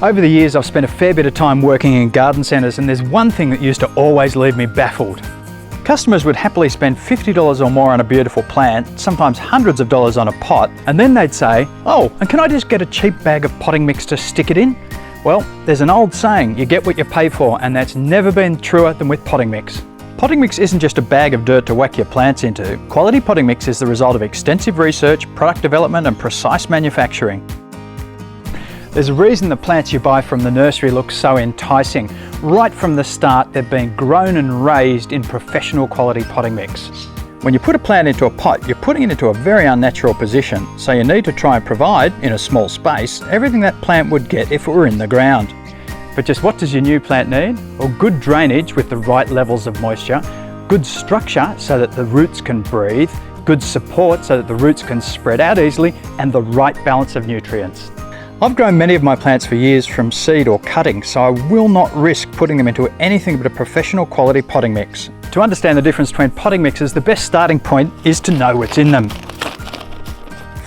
Over the years, I've spent a fair bit of time working in garden centres, and there's one thing that used to always leave me baffled. Customers would happily spend $50 or more on a beautiful plant, sometimes hundreds of dollars on a pot, and then they'd say, "Oh, and can I just get a cheap bag of potting mix to stick it in?" Well, there's an old saying, you get what you pay for, and that's never been truer than with potting mix. Potting mix isn't just a bag of dirt to whack your plants into. Quality potting mix is the result of extensive research, product development and precise manufacturing. There's a reason the plants you buy from the nursery look so enticing. Right from the start, they've been grown and raised in professional quality potting mix. When you put a plant into a pot, you're putting it into a very unnatural position, so you need to try and provide, in a small space, everything that plant would get if it were in the ground. But just what does your new plant need? Well, good drainage with the right levels of moisture, good structure so that the roots can breathe, good support so that the roots can spread out easily, and the right balance of nutrients. I've grown many of my plants for years from seed or cutting, so I will not risk putting them into anything but a professional quality potting mix. To understand the difference between potting mixes, the best starting point is to know what's in them.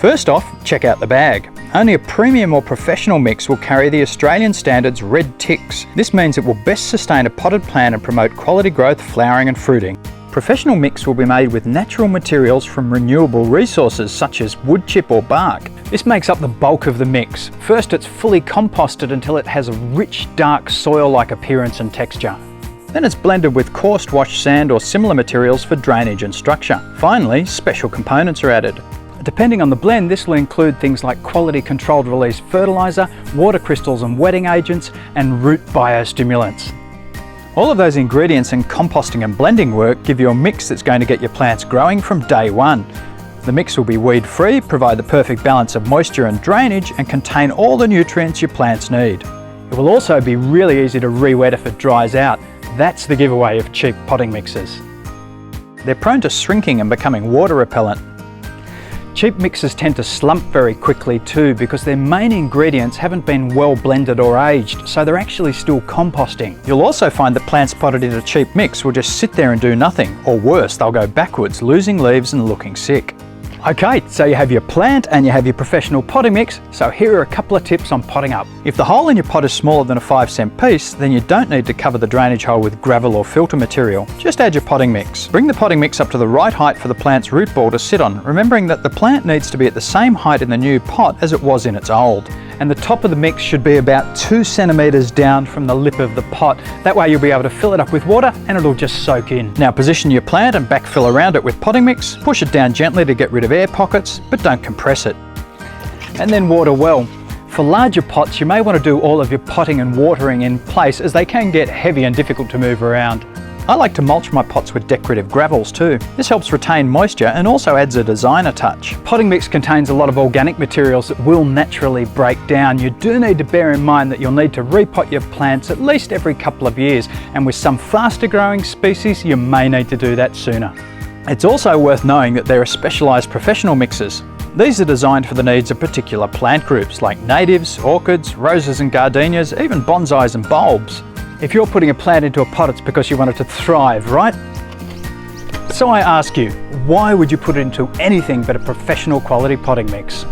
First off, check out the bag. Only a premium or professional mix will carry the Australian standards red ticks. This means it will best sustain a potted plant and promote quality growth, flowering and fruiting. Professional mix will be made with natural materials from renewable resources such as wood chip or bark. This makes up the bulk of the mix. First, it's fully composted until it has a rich, dark soil-like appearance and texture. Then it's blended with coarse washed sand or similar materials for drainage and structure. Finally, special components are added. Depending on the blend, this will include things like quality controlled release fertiliser, water crystals and wetting agents, and root biostimulants. All of those ingredients and composting and blending work give you a mix that's going to get your plants growing from day one. The mix will be weed-free, provide the perfect balance of moisture and drainage, and contain all the nutrients your plants need. It will also be really easy to re-wet if it dries out. That's the giveaway of cheap potting mixes. They're prone to shrinking and becoming water repellent. Cheap mixes tend to slump very quickly too because their main ingredients haven't been well blended or aged, so they're actually still composting. You'll also find that plants potted in a cheap mix will just sit there and do nothing, or worse, they'll go backwards, losing leaves and looking sick. Okay, so you have your plant and you have your professional potting mix, so here are a couple of tips on potting up. If the hole in your pot is smaller than a 5-cent piece, then you don't need to cover the drainage hole with gravel or filter material. Just add your potting mix. Bring the potting mix up to the right height for the plant's root ball to sit on, remembering that the plant needs to be at the same height in the new pot as it was in its old. And the top of the mix should be about 2 centimetres down from the lip of the pot. That way you'll be able to fill it up with water and it'll just soak in. Now position your plant and backfill around it with potting mix. Push it down gently to get rid of air pockets, but don't compress it. And then water well. For larger pots, you may want to do all of your potting and watering in place as they can get heavy and difficult to move around. I like to mulch my pots with decorative gravels too. This helps retain moisture and also adds a designer touch. Potting mix contains a lot of organic materials that will naturally break down. You do need to bear in mind that you'll need to repot your plants at least every couple of years, and with some faster growing species you may need to do that sooner. It's also worth knowing that there are specialised professional mixes. These are designed for the needs of particular plant groups like natives, orchids, roses and gardenias, even bonsais and bulbs. If you're putting a plant into a pot, it's because you want it to thrive, right? So I ask you, why would you put it into anything but a professional quality potting mix?